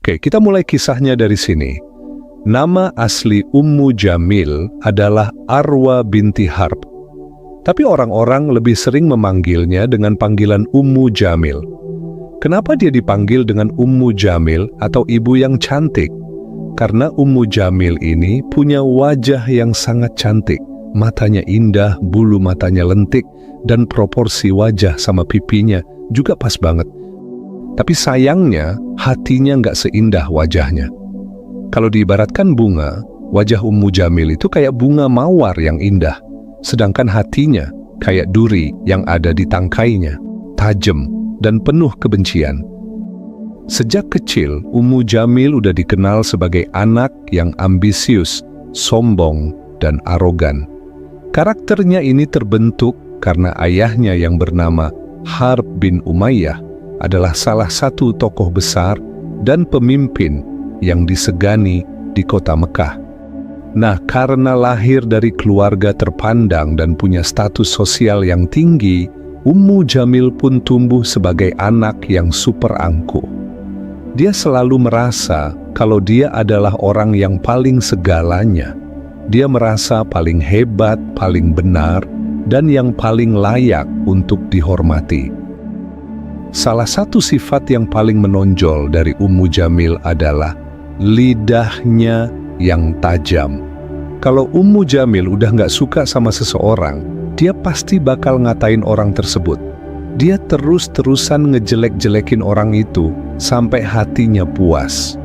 Oke, kita mulai kisahnya dari sini. Nama asli Ummu Jamil adalah Arwa binti Harb. Tapi orang-orang lebih sering memanggilnya dengan panggilan Ummu Jamil. Kenapa dia dipanggil dengan Ummu Jamil atau ibu yang cantik? Karena Ummu Jamil ini punya wajah yang sangat cantik. Matanya indah, bulu matanya lentik, dan proporsi wajah sama pipinya juga pas banget. Tapi sayangnya, hatinya nggak seindah wajahnya. Kalau diibaratkan bunga, wajah Ummu Jamil itu kayak bunga mawar yang indah, sedangkan hatinya kayak duri yang ada di tangkainya, tajam dan penuh kebencian. Sejak kecil, Ummu Jamil udah dikenal sebagai anak yang ambisius, sombong, dan arogan. Karakternya ini terbentuk karena ayahnya yang bernama Harb bin Umayyah adalah salah satu tokoh besar dan pemimpin yang disegani di kota Mekah. Nah, karena lahir dari keluarga terpandang dan punya status sosial yang tinggi, Ummu Jamil pun tumbuh sebagai anak yang super angkuh. Dia selalu merasa kalau dia adalah orang yang paling segalanya. Dia merasa paling hebat, paling benar, dan yang paling layak untuk dihormati. Salah satu sifat yang paling menonjol dari Ummu Jamil adalah lidahnya yang tajam. Kalau Ummu Jamil udah nggak suka sama seseorang, dia pasti bakal ngatain orang tersebut. Dia terus-terusan ngejelek-jelekin orang itu sampai hatinya puas.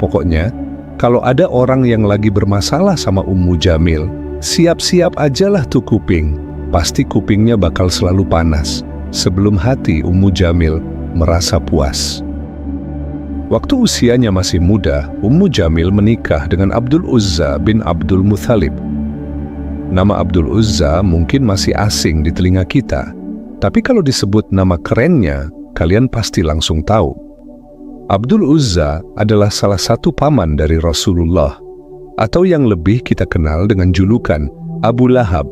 Pokoknya, kalau ada orang yang lagi bermasalah sama Ummu Jamil, siap-siap ajalah tuh kuping. Pasti kupingnya bakal selalu panas sebelum hati Ummu Jamil merasa puas. Waktu usianya masih muda, Ummu Jamil menikah dengan Abdul Uzza bin Abdul Muthalib. Nama Abdul Uzza mungkin masih asing di telinga kita, tapi kalau disebut nama kerennya, kalian pasti langsung tahu. Abdul Uzza adalah salah satu paman dari Rasulullah, atau yang lebih kita kenal dengan julukan Abu Lahab.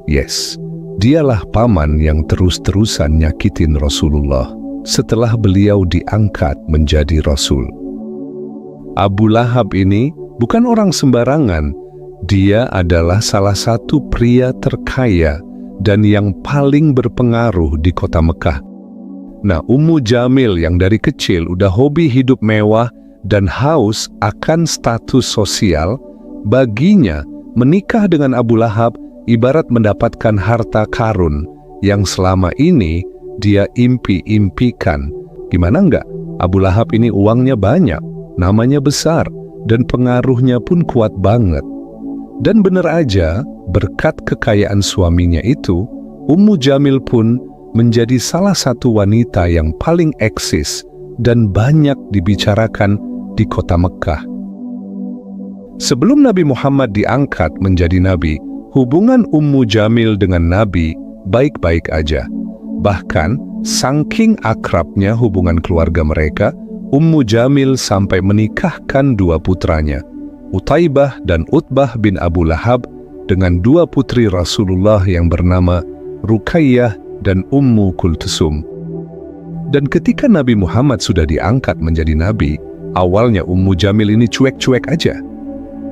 Yes, dialah paman yang terus-terusan nyakitin Rasulullah setelah beliau diangkat menjadi Rasul. Abu Lahab ini bukan orang sembarangan. Dia adalah salah satu pria terkaya dan yang paling berpengaruh di kota Mekah. Nah, Ummu Jamil yang dari kecil udah hobi hidup mewah dan haus akan status sosial, baginya menikah dengan Abu Lahab ibarat mendapatkan harta karun yang selama ini dia impi-impikan. Gimana enggak? Abu Lahab ini uangnya banyak, namanya besar, dan pengaruhnya pun kuat banget. Dan bener aja, berkat kekayaan suaminya itu, Ummu Jamil pun menjadi salah satu wanita yang paling eksis dan banyak dibicarakan di kota Mekah. Sebelum Nabi Muhammad diangkat menjadi nabi, hubungan Ummu Jamil dengan Nabi baik-baik aja. Bahkan, saking akrabnya hubungan keluarga mereka, Ummu Jamil sampai menikahkan dua putranya, Utaibah dan Utbah bin Abu Lahab, dengan dua putri Rasulullah yang bernama Ruqayyah dan Ummu Kulthum. Dan ketika Nabi Muhammad sudah diangkat menjadi nabi, awalnya Ummu Jamil ini cuek-cuek aja.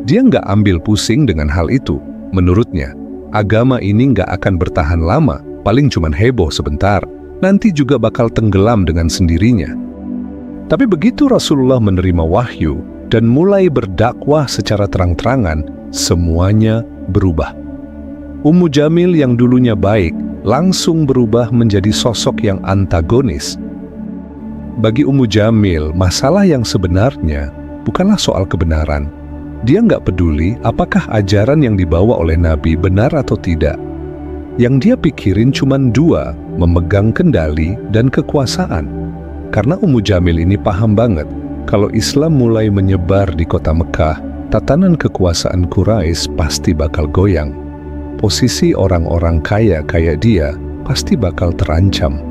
Dia nggak ambil pusing dengan hal itu. Menurutnya, agama ini nggak akan bertahan lama, paling cuman heboh sebentar, nanti juga bakal tenggelam dengan sendirinya. Tapi begitu Rasulullah menerima wahyu dan mulai berdakwah secara terang-terangan, semuanya berubah. Ummu Jamil yang dulunya baik, langsung berubah menjadi sosok yang antagonis. Bagi Ummu Jamil, masalah yang sebenarnya bukanlah soal kebenaran. Dia nggak peduli apakah ajaran yang dibawa oleh Nabi benar atau tidak. Yang dia pikirin cuma dua, memegang kendali dan kekuasaan. Karena Ummu Jamil ini paham banget, kalau Islam mulai menyebar di kota Mekah, tatanan kekuasaan Quraisy pasti bakal goyang. Posisi orang-orang kaya kayak dia pasti bakal terancam.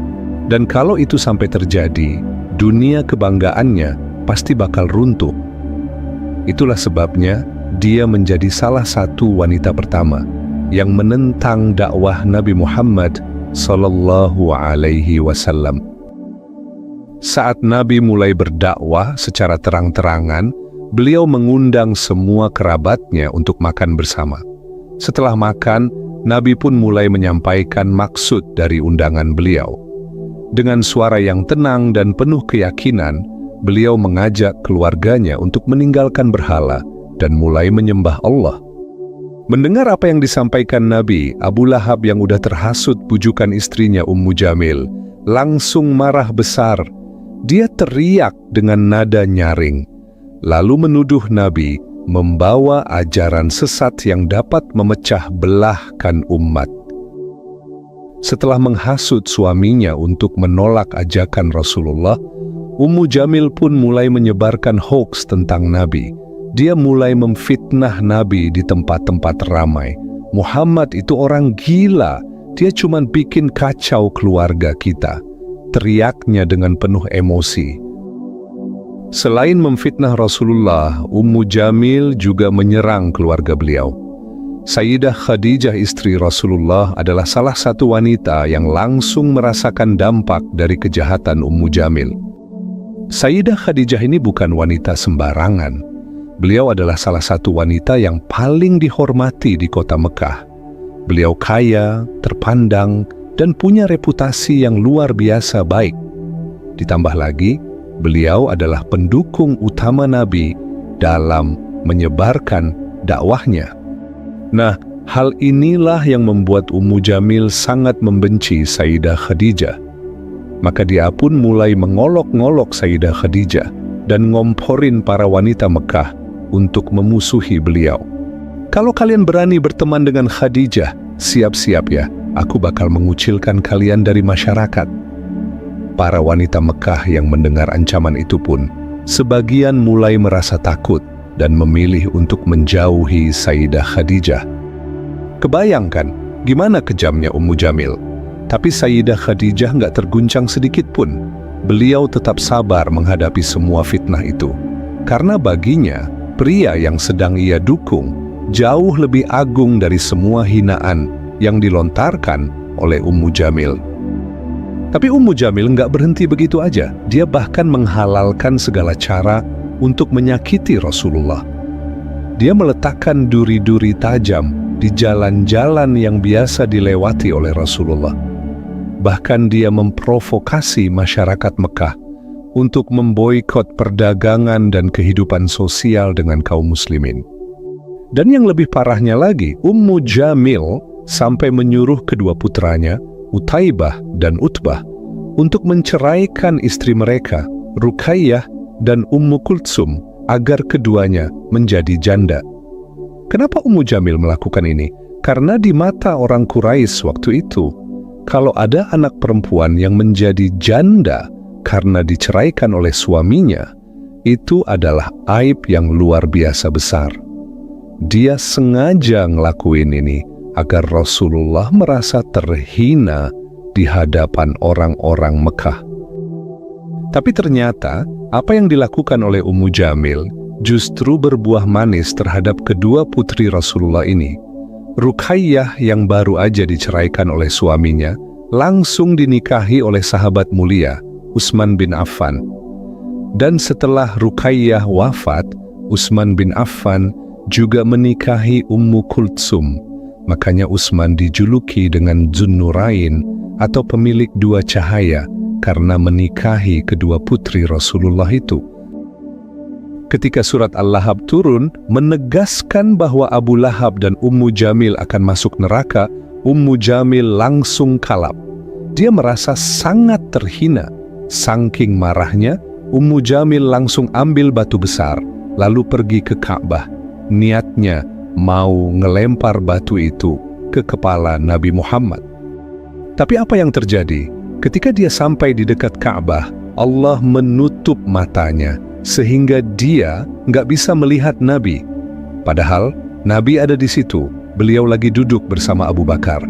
Dan kalau itu sampai terjadi, dunia kebanggaannya pasti bakal runtuh. Itulah sebabnya dia menjadi salah satu wanita pertama yang menentang dakwah Nabi Muhammad sallallahu alaihi wasallam. Saat Nabi mulai berdakwah secara terang-terangan, beliau mengundang semua kerabatnya untuk makan bersama. Setelah makan, Nabi pun mulai menyampaikan maksud dari undangan beliau. Dengan suara yang tenang dan penuh keyakinan, beliau mengajak keluarganya untuk meninggalkan berhala dan mulai menyembah Allah. Mendengar apa yang disampaikan Nabi, Abu Lahab yang udah terhasut bujukan istrinya Ummu Jamil langsung marah besar. Dia teriak dengan nada nyaring, lalu menuduh Nabi membawa ajaran sesat yang dapat memecah belahkan umat. Setelah menghasut suaminya untuk menolak ajakan Rasulullah, Ummu Jamil pun mulai menyebarkan hoaks tentang Nabi. Dia mulai memfitnah Nabi di tempat-tempat ramai. Muhammad itu orang gila, dia cuma bikin kacau keluarga kita. Teriaknya dengan penuh emosi. Selain memfitnah Rasulullah, Ummu Jamil juga menyerang keluarga beliau. Sayyidah Khadijah istri Rasulullah adalah salah satu wanita yang langsung merasakan dampak dari kejahatan Ummu Jamil. Sayyidah Khadijah ini bukan wanita sembarangan. Beliau adalah salah satu wanita yang paling dihormati di kota Mekah. Beliau kaya, terpandang, dan punya reputasi yang luar biasa baik. Ditambah lagi, beliau adalah pendukung utama Nabi dalam menyebarkan dakwahnya. Nah, hal inilah yang membuat Ummu Jamil sangat membenci Sayyidah Khadijah. Maka dia pun mulai mengolok-ngolok Sayyidah Khadijah dan ngomporin para wanita Mekah untuk memusuhi beliau. Kalau kalian berani berteman dengan Khadijah, siap-siap ya, aku bakal mengucilkan kalian dari masyarakat. Para wanita Mekah yang mendengar ancaman itu pun, sebagian mulai merasa takut dan memilih untuk menjauhi Sayyidah Khadijah. Kebayangkan gimana kejamnya Ummu Jamil. Tapi Sayyidah Khadijah nggak terguncang sedikit pun. Beliau tetap sabar menghadapi semua fitnah itu. Karena baginya, pria yang sedang ia dukung jauh lebih agung dari semua hinaan yang dilontarkan oleh Ummu Jamil. Tapi Ummu Jamil nggak berhenti begitu aja. Dia bahkan menghalalkan segala cara untuk menyakiti Rasulullah. Dia meletakkan duri-duri tajam di jalan-jalan yang biasa dilewati oleh Rasulullah. Bahkan dia memprovokasi masyarakat Mekah untuk memboikot perdagangan dan kehidupan sosial dengan kaum muslimin. Dan yang lebih parahnya lagi, Ummu Jamil sampai menyuruh kedua putranya, Utaibah dan Utbah, untuk menceraikan istri mereka, Ruqayyah dan Ummu Kultsum, agar keduanya menjadi janda. Kenapa Ummu Jamil melakukan ini? Karena di mata orang Quraisy waktu itu, kalau ada anak perempuan yang menjadi janda karena diceraikan oleh suaminya, itu adalah aib yang luar biasa besar. Dia sengaja ngelakuin ini agar Rasulullah merasa terhina di hadapan orang-orang Mekah. Tapi ternyata, apa yang dilakukan oleh Ummu Jamil justru berbuah manis terhadap kedua putri Rasulullah ini. Ruqayyah yang baru aja diceraikan oleh suaminya, langsung dinikahi oleh sahabat mulia, Utsman bin Affan. Dan setelah Ruqayyah wafat, Utsman bin Affan juga menikahi Ummu Kultsum. Makanya Utsman dijuluki dengan Dzunnurain atau pemilik dua cahaya, karena menikahi kedua putri Rasulullah itu. Ketika surat Al-Lahab turun, menegaskan bahwa Abu Lahab dan Ummu Jamil akan masuk neraka, Ummu Jamil langsung kalap. Dia merasa sangat terhina. Saking marahnya, Ummu Jamil langsung ambil batu besar, lalu pergi ke Ka'bah. Niatnya mau ngelempar batu itu ke kepala Nabi Muhammad. Tapi apa yang terjadi? Ketika dia sampai di dekat Ka'bah, Allah menutup matanya, sehingga dia nggak bisa melihat Nabi. Padahal Nabi ada di situ, beliau lagi duduk bersama Abu Bakar.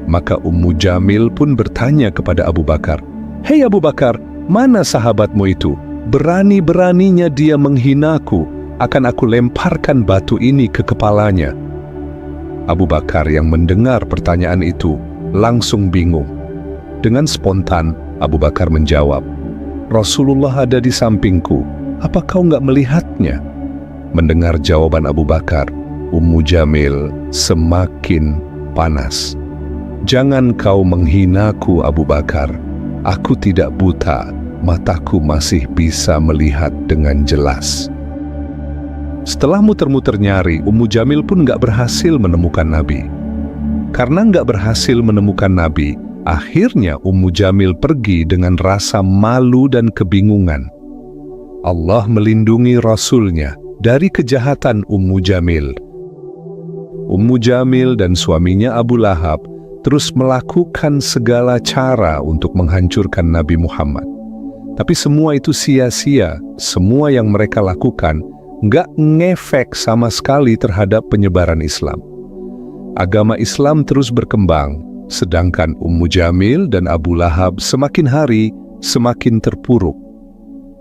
Maka Ummu Jamil pun bertanya kepada Abu Bakar, "Hei Abu Bakar, mana sahabatmu itu? Berani-beraninya dia menghinaku, akan aku lemparkan batu ini ke kepalanya." Abu Bakar yang mendengar pertanyaan itu langsung bingung. Dengan spontan, Abu Bakar menjawab, Rasulullah ada di sampingku. Apa kau nggak melihatnya?" Mendengar jawaban Abu Bakar, Ummu Jamil semakin panas. "Jangan kau menghinaku, Abu Bakar. Aku tidak buta. Mataku masih bisa melihat dengan jelas." Setelah muter-muter nyari, Ummu Jamil pun nggak berhasil menemukan Nabi. Karena nggak berhasil menemukan Nabi, akhirnya Ummu Jamil pergi dengan rasa malu dan kebingungan. Allah melindungi Rasul-Nya dari kejahatan Ummu Jamil. Ummu Jamil dan suaminya Abu Lahab terus melakukan segala cara untuk menghancurkan Nabi Muhammad. Tapi semua itu sia-sia. Semua yang mereka lakukan nggak ngefek sama sekali terhadap penyebaran Islam. Agama Islam terus berkembang, sedangkan Ummu Jamil dan Abu Lahab semakin hari semakin terpuruk.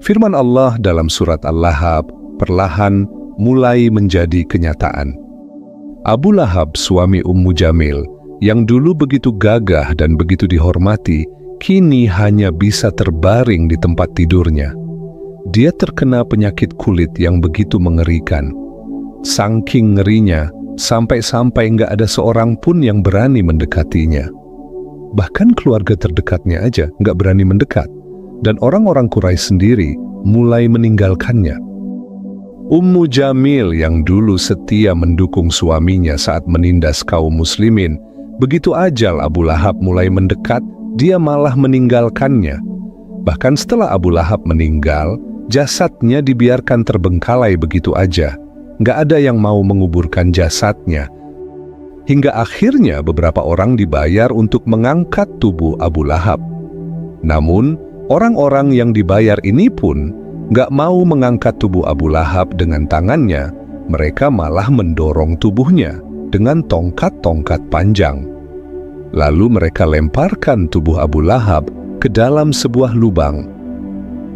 Firman Allah dalam surat Al-Lahab perlahan mulai menjadi kenyataan. Abu Lahab, suami Ummu Jamil, yang dulu begitu gagah dan begitu dihormati, kini hanya bisa terbaring di tempat tidurnya. Dia terkena penyakit kulit yang begitu mengerikan. Saking ngerinya, sampai-sampai nggak ada seorang pun yang berani mendekatinya. Bahkan keluarga terdekatnya aja nggak berani mendekat, dan orang-orang Quraisy sendiri mulai meninggalkannya. Ummu Jamil yang dulu setia mendukung suaminya saat menindas kaum muslimin, begitu ajal Abu Lahab mulai mendekat, dia malah meninggalkannya. Bahkan setelah Abu Lahab meninggal, jasadnya dibiarkan terbengkalai begitu aja. Nggak ada yang mau menguburkan jasadnya. Hingga akhirnya beberapa orang dibayar untuk mengangkat tubuh Abu Lahab. Namun, orang-orang yang dibayar ini pun nggak mau mengangkat tubuh Abu Lahab dengan tangannya. Mereka malah mendorong tubuhnya dengan tongkat-tongkat panjang. Lalu mereka lemparkan tubuh Abu Lahab ke dalam sebuah lubang.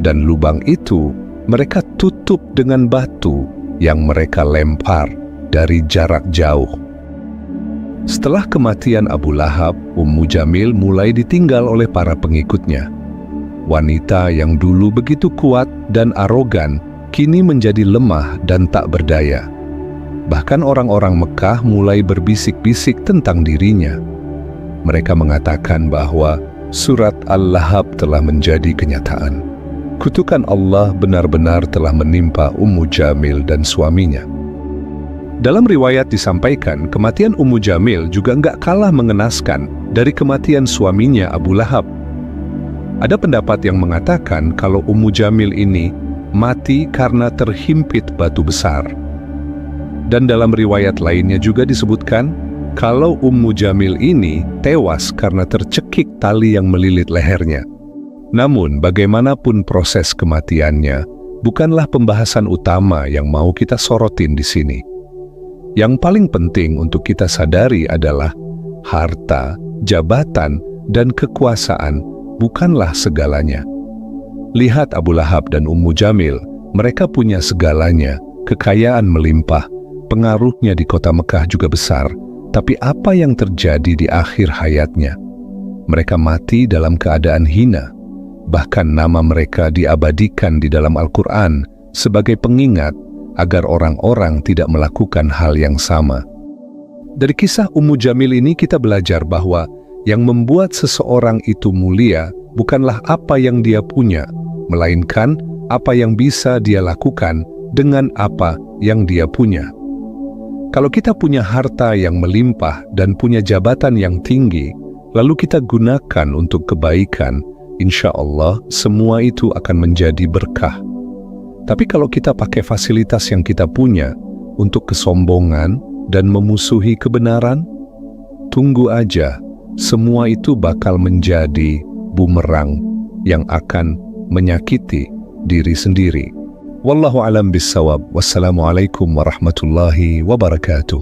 Dan lubang itu mereka tutup dengan batu yang mereka lempar dari jarak jauh. Setelah kematian Abu Lahab, Ummu Jamil mulai ditinggal oleh para pengikutnya. Wanita yang dulu begitu kuat dan arogan, kini menjadi lemah dan tak berdaya. Bahkan orang-orang Mekah mulai berbisik-bisik tentang dirinya. Mereka mengatakan bahwa surat Al-Lahab telah menjadi kenyataan. Kutukan Allah benar-benar telah menimpa Ummu Jamil dan suaminya. Dalam riwayat disampaikan, kematian Ummu Jamil juga nggak kalah mengenaskan dari kematian suaminya Abu Lahab. Ada pendapat yang mengatakan kalau Ummu Jamil ini mati karena terhimpit batu besar. Dan dalam riwayat lainnya juga disebutkan kalau Ummu Jamil ini tewas karena tercekik tali yang melilit lehernya. Namun, bagaimanapun proses kematiannya, bukanlah pembahasan utama yang mau kita sorotin di sini. Yang paling penting untuk kita sadari adalah harta, jabatan, dan kekuasaan bukanlah segalanya. Lihat Abu Lahab dan Ummu Jamil, mereka punya segalanya, kekayaan melimpah, pengaruhnya di kota Mekah juga besar. Tapi apa yang terjadi di akhir hayatnya? Mereka mati dalam keadaan hina. Bahkan nama mereka diabadikan di dalam Al-Quran sebagai pengingat agar orang-orang tidak melakukan hal yang sama. Dari kisah Ummu Jamil ini kita belajar bahwa yang membuat seseorang itu mulia bukanlah apa yang dia punya, melainkan apa yang bisa dia lakukan dengan apa yang dia punya. Kalau kita punya harta yang melimpah dan punya jabatan yang tinggi, lalu kita gunakan untuk kebaikan, insya Allah semua itu akan menjadi berkah. Tapi kalau kita pakai fasilitas yang kita punya untuk kesombongan dan memusuhi kebenaran, tunggu aja, semua itu bakal menjadi bumerang yang akan menyakiti diri sendiri. Wallahu a'lam bissawab. Wassalamualaikum warahmatullahi wabarakatuh.